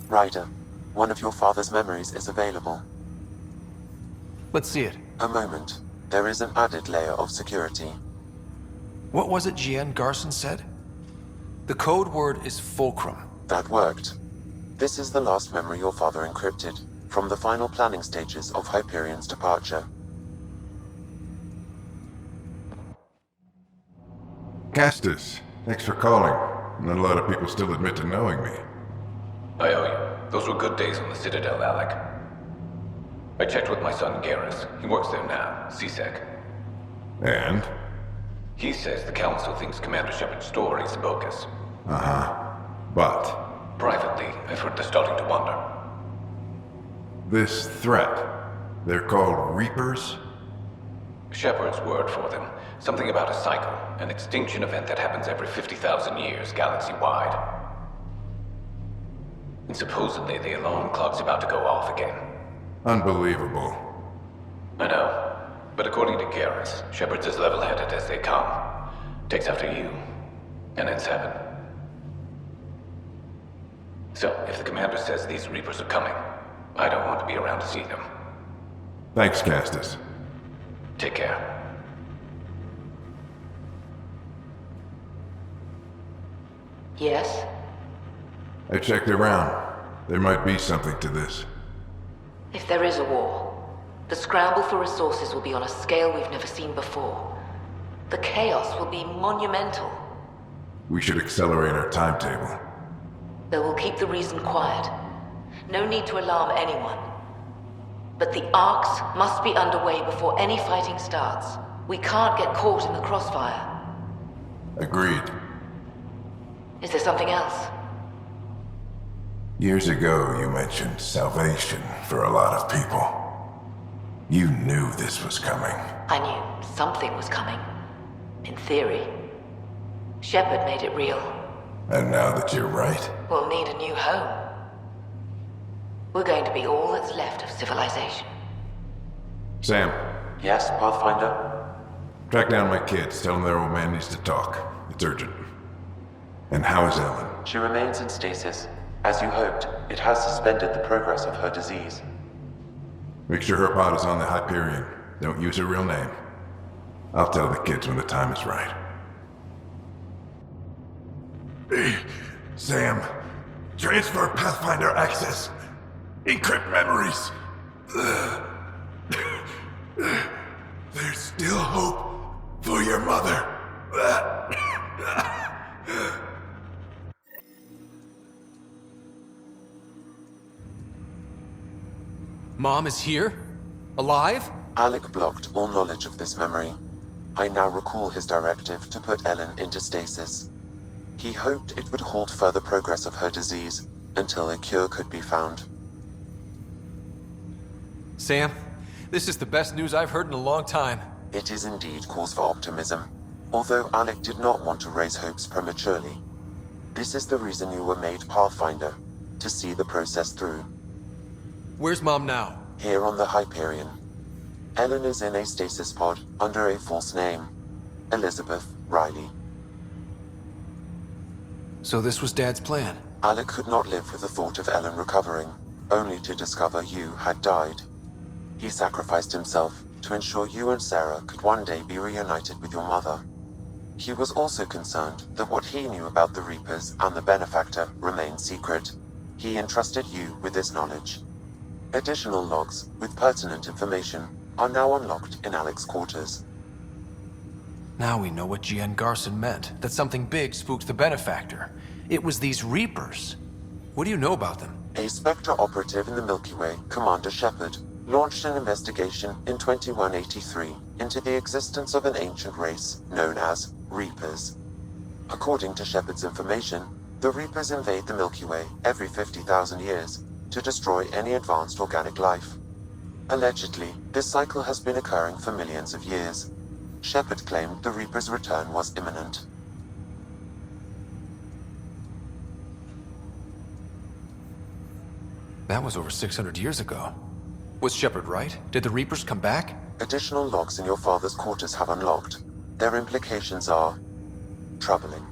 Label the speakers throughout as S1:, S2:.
S1: Ryder, one of your father's memories is available.
S2: Let's see it.
S1: A moment. There is an added layer of security.
S2: What was it GN Garson said? The code word is fulcrum.
S1: That worked. This is the last memory your father encrypted, from the final planning stages of Hyperion's departure.
S3: Castus, thanks for calling. Not a lot of people still admit to knowing me.
S4: I owe you. Those were good days on the Citadel, Alec. I checked with my son Garrus. He works there now, CSEC.
S3: And?
S4: He says the Council thinks Commander Shepard's story is bogus.
S3: But?
S4: Privately, I've heard they're starting to wonder.
S3: This threat, they're called Reapers?
S4: Shepard's word for them. Something about a cycle, an extinction event that happens every 50,000 years, galaxy-wide. And supposedly the alarm clock's about to go off again.
S3: Unbelievable.
S4: I know. But according to Garrus, Shepard's as level-headed as they come. Takes after you. And then 7. So, if the commander says these Reapers are coming, I don't want to be around to see them.
S3: Thanks, Castus.
S4: Take care.
S5: Yes?
S3: I checked around. There might be something to this.
S5: If there is a war, the scramble for resources will be on a scale we've never seen before. The chaos will be monumental.
S3: We should accelerate our timetable.
S5: Though we'll keep the reason quiet. No need to alarm anyone. But the arcs must be underway before any fighting starts. We can't get caught in the crossfire.
S3: Agreed.
S5: Is there something else?
S3: Years ago, you mentioned salvation for a lot of people. You knew this was coming.
S5: I knew something was coming. In theory. Shepard made it real.
S3: And now that you're right,
S5: We'll need a new home. We're going to be all that's left of civilization.
S3: Sam,
S1: Yes, Pathfinder?
S3: track down my kids. Tell them their old man needs to talk. It's urgent. And how is Ellen?
S1: She remains in stasis. As you hoped, it has suspended the progress of her disease.
S3: Make sure her pod is on the Hyperion. Don't use her real name. I'll tell the kids when the time is right. Sam, transfer Pathfinder access. Encrypt memories. There's still hope for your mother.
S2: Mom is here? Alive?
S1: Alec blocked all knowledge of this memory. I now recall his directive to put Ellen into stasis. He hoped it would halt further progress of her disease until a cure could be found.
S2: Sam, this is the best news I've heard in a long time.
S1: It is indeed cause for optimism, although Alec did not want to raise hopes prematurely. This is the reason you were made Pathfinder, to see the process through.
S2: Where's Mom now?
S1: Here on the Hyperion. Ellen is in a stasis pod under a false name, Elizabeth Riley.
S2: So this was Dad's plan.
S1: Alec could not live with the thought of Ellen recovering, only to discover you had died. He sacrificed himself to ensure you and Sarah could one day be reunited with your mother. He was also concerned that what he knew about the Reapers and the Benefactor remained secret. He entrusted you with this knowledge. Additional logs with pertinent information are now unlocked in Alec's quarters.
S2: Now we know what GN Garson meant, that something big spooked the Benefactor. It was these Reapers. What do you know about them?
S1: A Spectre operative in the Milky Way, Commander Shepard, launched an investigation in 2183 into the existence of an ancient race known as Reapers. According to Shepard's information, the Reapers invade the Milky Way every 50,000 years to destroy any advanced organic life. Allegedly, this cycle has been occurring for millions of years. Shepard claimed the Reaper's return was imminent.
S2: That was over 600 years ago. Was Shepard right? Did the Reapers come back?
S1: Additional logs in your father's quarters have unlocked. Their implications are troubling.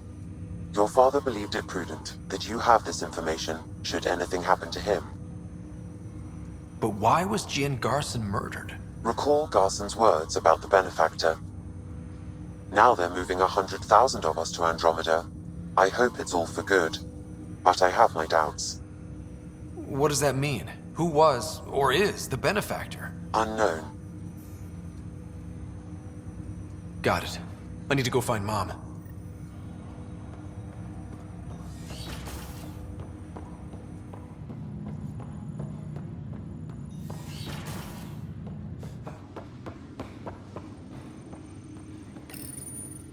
S1: Your father believed it prudent that you have this information should anything happen to him.
S2: But why was Gian Garson murdered?
S1: Recall Garson's words about the benefactor. Now they're moving 100,000 of us to Andromeda. I hope it's all for good, but I have my doubts.
S2: What does that mean? Who was, or is, the benefactor?
S1: Unknown.
S2: Got it. I need to go find Mom.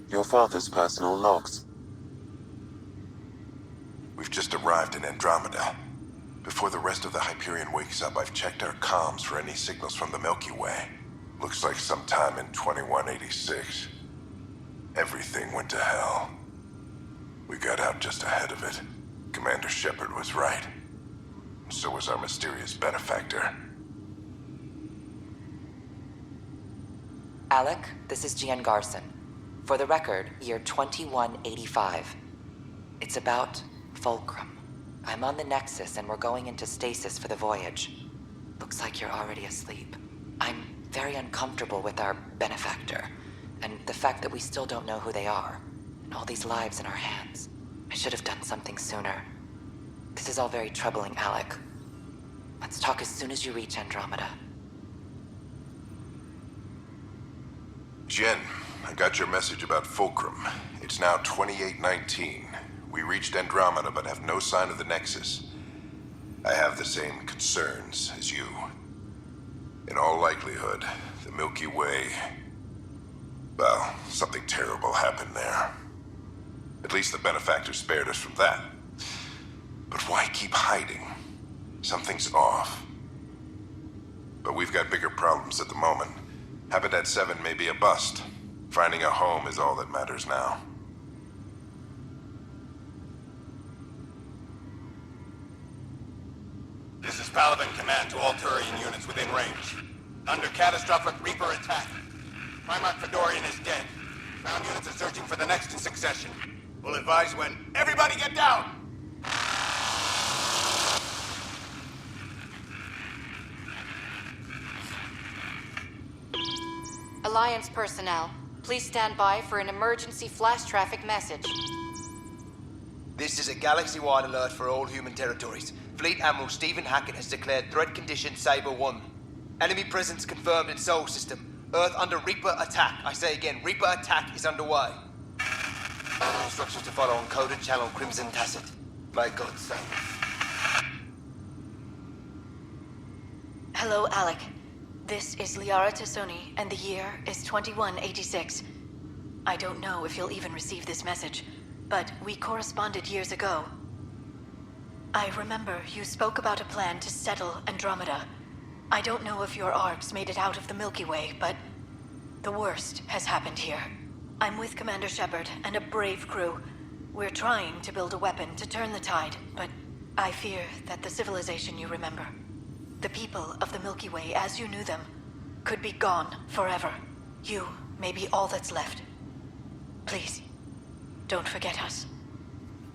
S1: Your father's personal logs.
S3: We've just arrived in Andromeda. Before the rest of the Hyperion wakes up, I've checked our comms for any signals from the Milky Way. Looks like sometime in 2186. Everything went to hell. We got out just ahead of it. Commander Shepard was right. And so was our mysterious benefactor.
S6: Alec, this is Gian Garson. For the record, year 2185. It's about Fulcrum. I'm on the Nexus and we're going into stasis for the voyage. Looks like you're already asleep. I'm very uncomfortable with our benefactor, and the fact that we still don't know who they are, and all these lives in our hands. I should have done something sooner. This is all very troubling, Alec. Let's talk as soon as you reach Andromeda.
S3: Jen, I got your message about Fulcrum. It's now 2819. We reached Andromeda but have no sign of the Nexus. I have the same concerns as you. In all likelihood, the Milky Way... well, something terrible happened there. At least the benefactor spared us from that. But why keep hiding? Something's off. But we've got bigger problems at the moment. Habitat 7 may be a bust. Finding a home is all that matters now.
S7: This is Paladin Command to all Turian units within range. Under catastrophic Reaper attack. Primarch Fedorian is dead. Ground units are searching for the next in succession. We'll advise when. Everybody get down!
S8: Alliance personnel, please stand by for an emergency flash traffic message.
S9: This is a galaxy-wide alert for all human territories. Fleet Admiral Stephen Hackett has declared threat condition Saber 1. Enemy presence confirmed in Sol system. Earth under Reaper attack. I say again, Reaper attack is underway. Instructions to follow on coded channel Crimson Tacit. May God save.
S8: Hello, Alec. This is Liara Tassoni, and the year is 2186. I don't know if you'll even receive this message, but we corresponded years ago. I remember you spoke about a plan to settle Andromeda. I don't know if your arcs made it out of the Milky Way, but the worst has happened here. I'm with Commander Shepard and a brave crew. We're trying to build a weapon to turn the tide, but I fear that the civilization you remember, the people of the Milky Way as you knew them, could be gone forever. You may be all that's left. Please, don't forget us.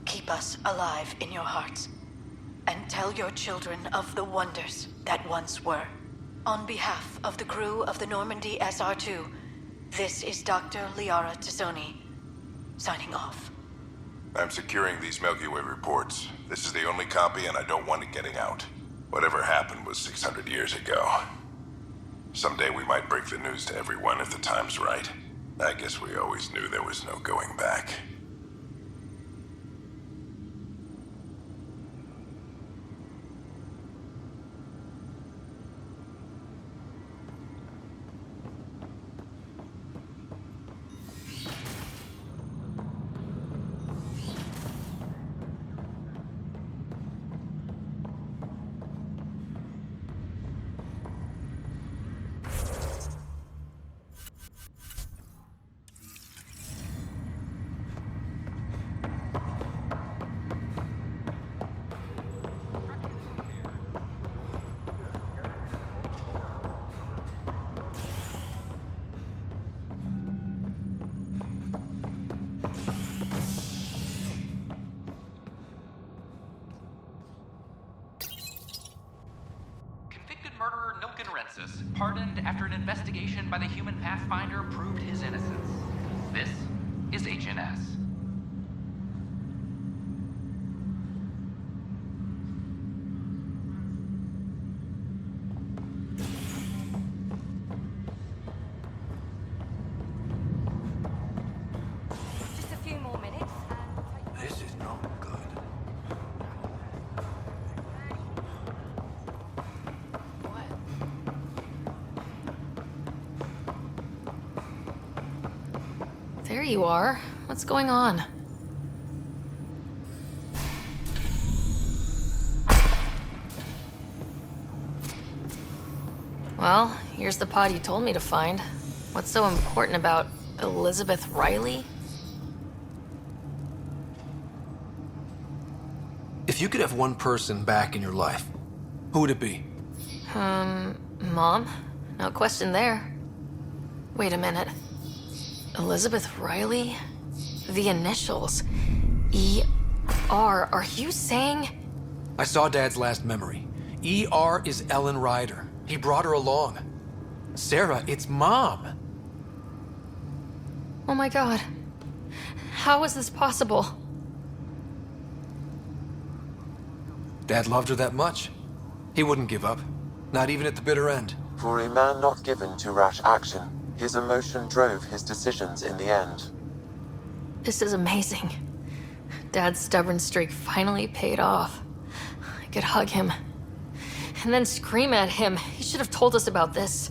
S8: Keep us alive in your hearts. And tell your children of the wonders that once were. On behalf of the crew of the Normandy SR2, this is Dr. Liara Tassoni, signing off.
S3: I'm securing these Milky Way reports. This is the only copy and I don't want it getting out. Whatever happened was 600 years ago. Someday we might break the news to everyone if the time's right. I guess we always knew there was no going back.
S10: pardoned after an investigation by the human Pathfinder proved his innocence. This is HNS.
S11: Just a few more minutes.
S2: This is not good.
S11: There you are. What's going on? Well, here's the pod you told me to find. What's so important about Elizabeth Riley?
S2: If you could have one person back in your life, who would it be?
S11: Mom? No question there. Wait a minute. Elizabeth Riley? The initials. E.R. Are you saying?
S2: I saw Dad's last memory. E.R. is Ellen Ryder. He brought her along. Sarah, it's Mom.
S11: Oh my god. How is this possible?
S2: Dad loved her that much. He wouldn't give up. Not even at the bitter end.
S1: For a man not given to rash action, his emotion drove his decisions in the end.
S11: This is amazing. Dad's stubborn streak finally paid off. I could hug him. And then scream at him. He should have told us about this.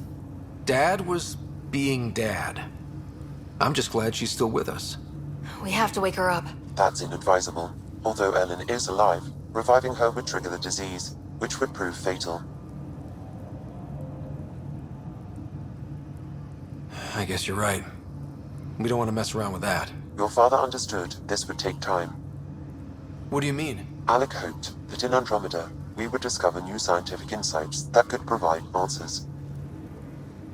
S2: Dad was being Dad. I'm just glad she's still with us.
S11: We have to wake her up.
S1: That's inadvisable. Although Ellen is alive, reviving her would trigger the disease, which would prove fatal.
S2: I guess you're right. We don't want to mess around with that.
S1: Your father understood this would take time.
S2: What do you mean?
S1: Alec hoped that in Andromeda, we would discover new scientific insights that could provide answers.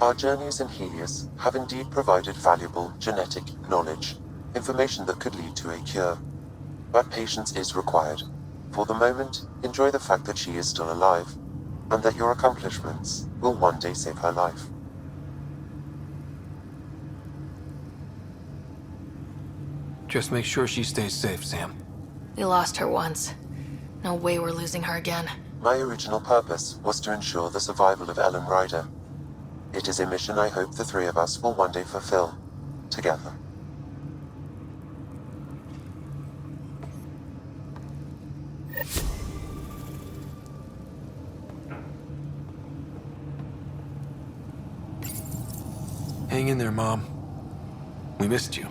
S1: Our journeys in Helios have indeed provided valuable genetic knowledge, information that could lead to a cure. But patience is required. For the moment, enjoy the fact that she is still alive, and that your accomplishments will one day save her life.
S2: Just make sure she stays safe, Sam.
S11: We lost her once. No way we're losing her again.
S1: My original purpose was to ensure the survival of Ellen Ryder. It is a mission I hope the three of us will one day fulfill, together.
S2: Hang in there, Mom. We missed you.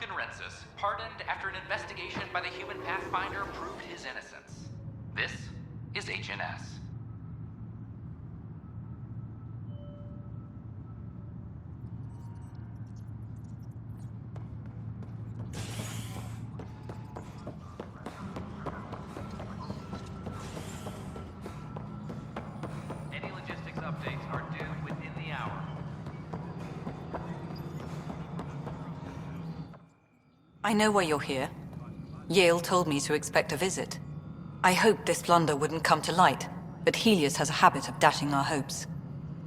S10: Rensis, pardoned after an investigation by the human Pathfinder proved his innocence. This is HNS. Any logistics updates are due within the hour.
S12: I know why you're here. Yale told me to expect a visit. I hoped this blunder wouldn't come to light, but Helios has a habit of dashing our hopes.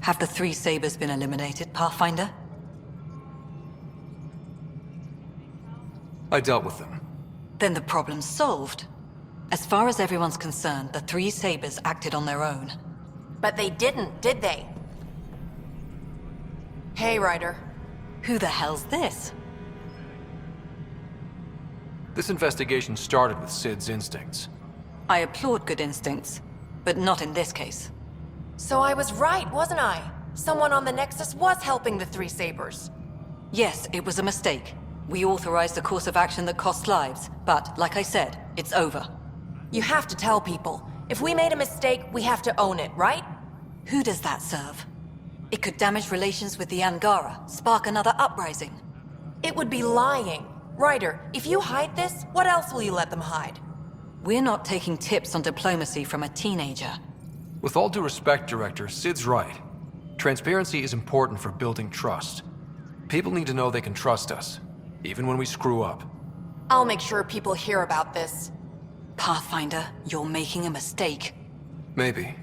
S12: Have the three Sabers been eliminated, Pathfinder?
S2: I dealt with them.
S12: Then the problem's solved. As far as everyone's concerned, the three Sabers acted on their own.
S13: But they didn't, did they? Hey, Ryder.
S12: Who the hell's this?
S2: This investigation started with Sid's instincts.
S12: I applaud good instincts, but not in this case.
S13: So I was right, wasn't I? Someone on the Nexus was helping the three Sabers.
S12: Yes, it was a mistake. We authorized a course of action that cost lives, but, like I said, it's over.
S13: You have to tell people. If we made a mistake, we have to own it, right?
S12: Who does that serve? It could damage relations with the Angara, spark another uprising.
S13: It would be lying. Ryder, if you hide this, what else will you let them hide?
S12: We're not taking tips on diplomacy from a teenager.
S2: With all due respect, Director, Sid's right. Transparency is important for building trust. People need to know they can trust us, even when we screw up.
S13: I'll make sure people hear about this.
S12: Pathfinder, you're making a mistake.
S2: Maybe.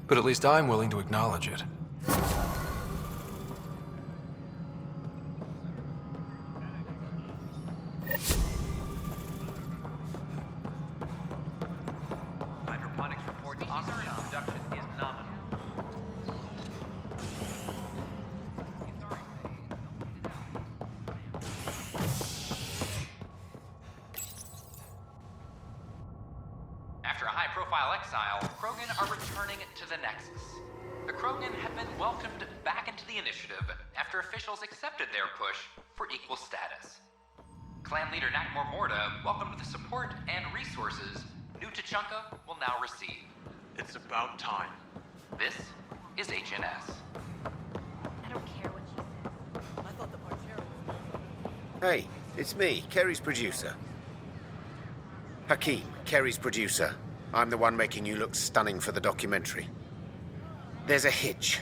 S2: But at least I'm willing to acknowledge it.
S10: Hydroponics report the oxygen production is nominal. After a high-profile exile, Krogan are returning to the Nexus. The Krogan have been welcomed back into the initiative after officials accepted their push for equal status. Clan leader Nakmor Morda welcomed the support and resources New Tachanka will now receive.
S14: It's about time.
S10: This is HNS.
S8: I don't care what she says. I thought the Partera was...
S15: Hey, it's me, Kerry's producer. Hakeem, Kerry's producer. I'm the one making you look stunning for the documentary. There's a hitch.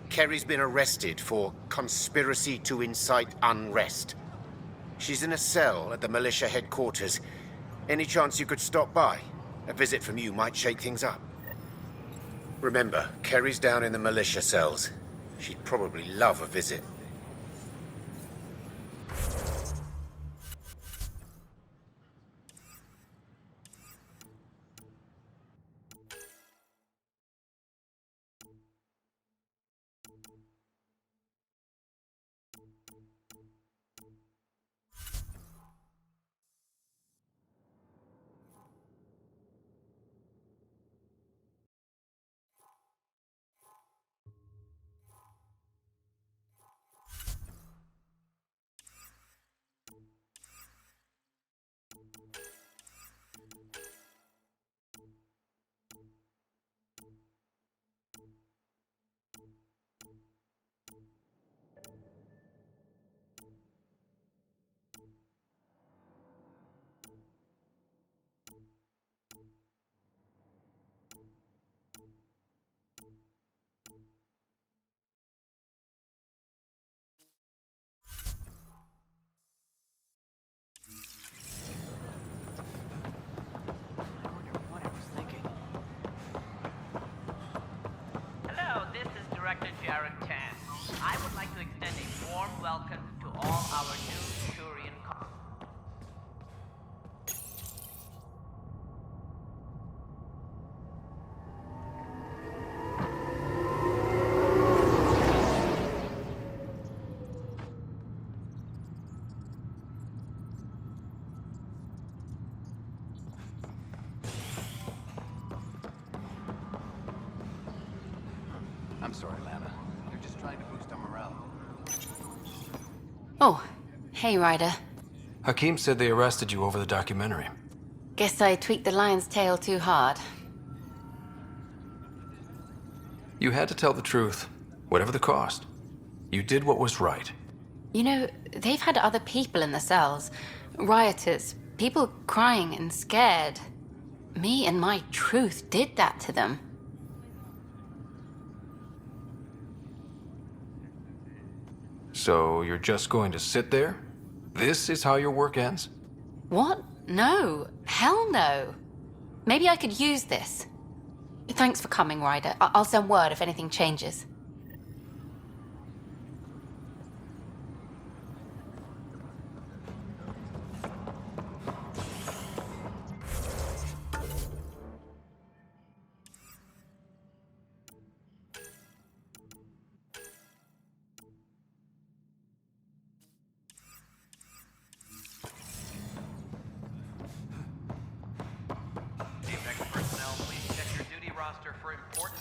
S15: Kerry's been arrested for conspiracy to incite unrest. She's in a cell at the militia headquarters. Any chance you could stop by? A visit from you might shake things up. Remember, Kerry's down in the militia cells. She'd probably love a visit.
S16: Hello, this is Director Jared Tan. I would like to extend a warm welcome to all our new Turian
S17: I'm sorry, Lana. They're just trying to boost our morale.
S18: Oh, hey, Ryder.
S2: Hakim said they arrested you over the documentary.
S17: Guess I tweaked the lion's tail too hard.
S2: You had to tell the truth, whatever the cost. You did what was right.
S17: You know, they've had other people in the cells. Rioters, people crying and scared. Me and my truth did that to them.
S2: So you're just going to sit there? This is how your work ends?
S17: What? No. Hell no. Maybe I could use this. Thanks for coming, Ryder. I'll send word if anything changes.
S10: Apex personnel, please check your duty roster for important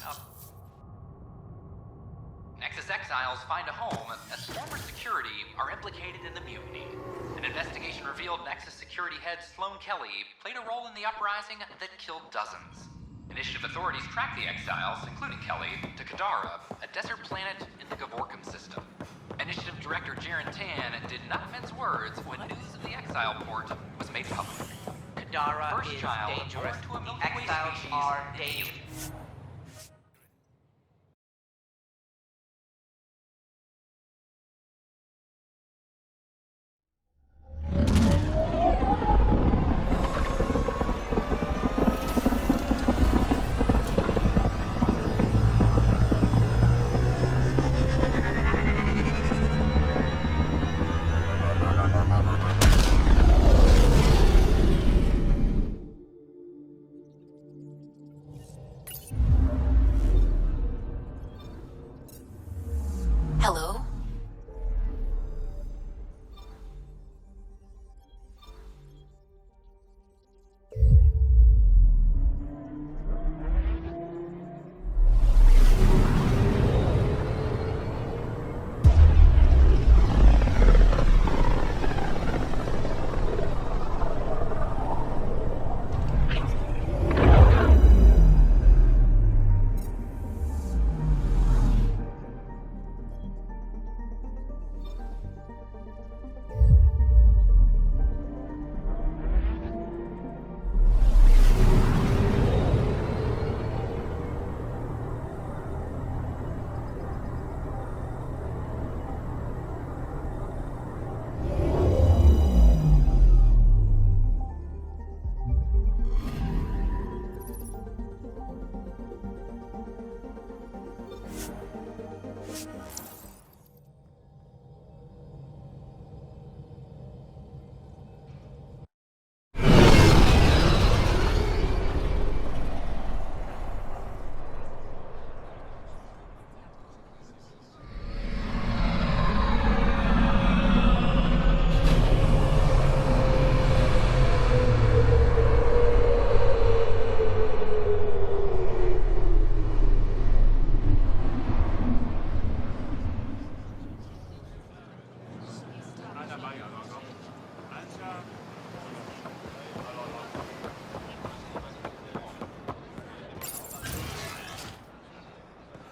S10: Nexus exiles find a home as former security are implicated in the mutiny. An investigation revealed Nexus security head Sloan Kelly played a role in the uprising that killed dozens. Initiative authorities tracked the exiles, including Kelly, to Kadara, a desert planet in the Gavorkan system. Initiative Director Jaren Tan did not mince words when news of the exile port was made public.
S16: Kadara
S10: First
S16: is
S10: child
S16: dangerous.
S10: born to a
S16: The
S10: Milky Way
S16: exiles
S10: species
S16: are dangerous.
S17: Hello?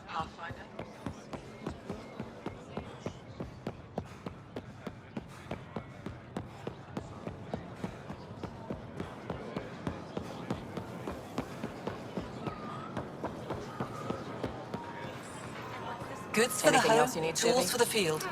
S16: Pathfinder?
S12: Goods for
S13: Anything
S12: the
S13: else
S12: home,
S13: you need,
S12: tools
S13: Jibby?
S12: for the field.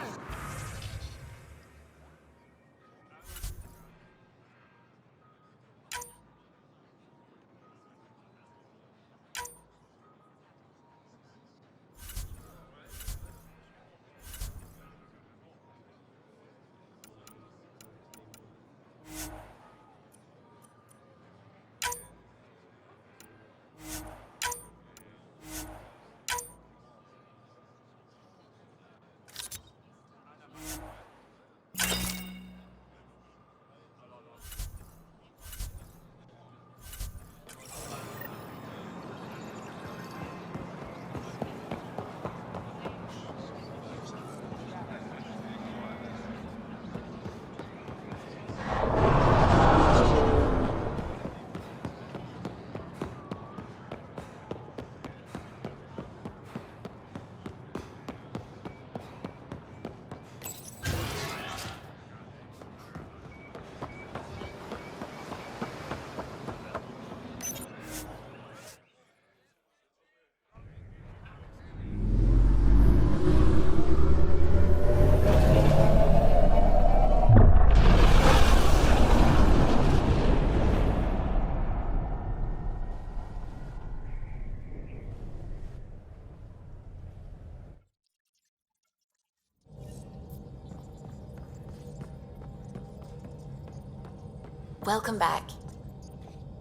S18: welcome back.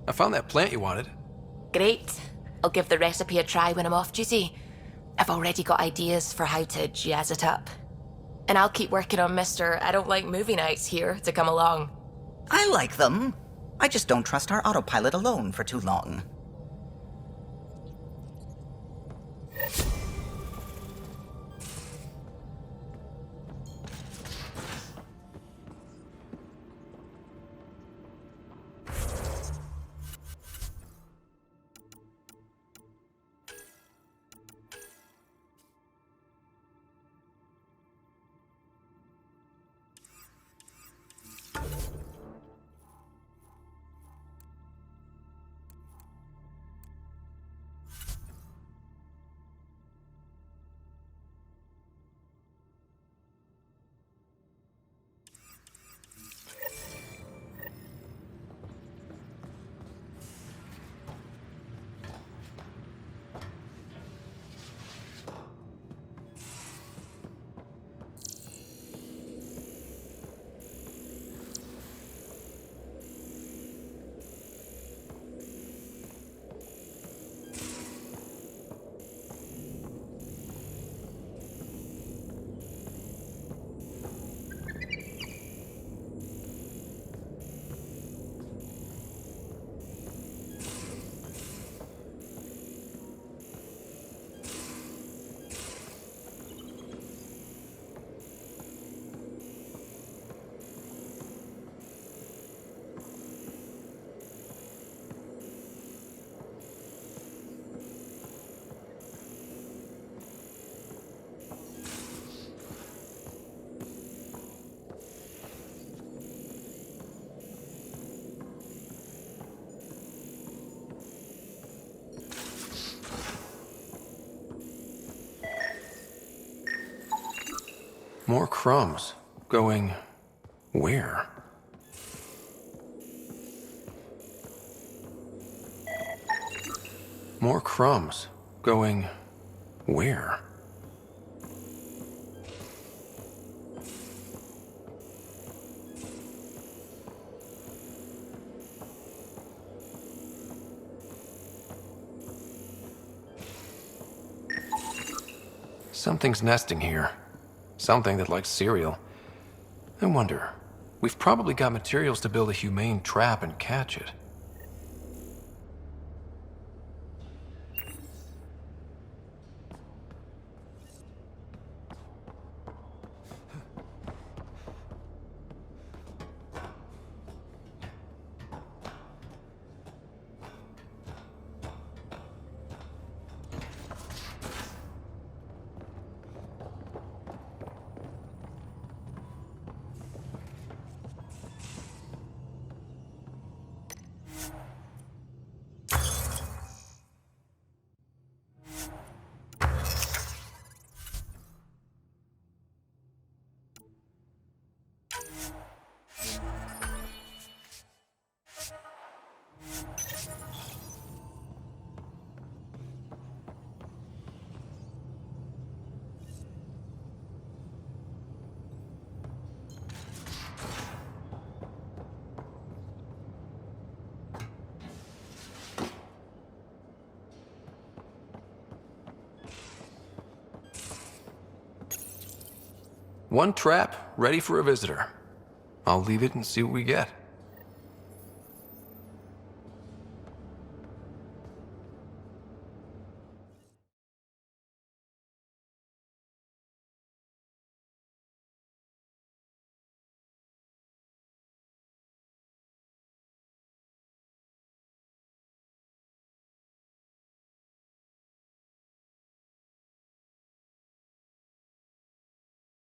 S2: I found that plant you wanted.
S18: Great. I'll give the recipe a try when I'm off duty. I've already got ideas for how to jazz it up. And I'll keep working on Mr. I don't like movie nights here to come along.
S19: I like them. I just don't trust our autopilot alone for too long.
S2: More crumbs. Going where? More crumbs. Going where? Something's nesting here. Something that likes cereal. I wonder, we've probably got materials to build a humane trap and catch it. One trap, ready for a visitor. I'll leave it and see what we get.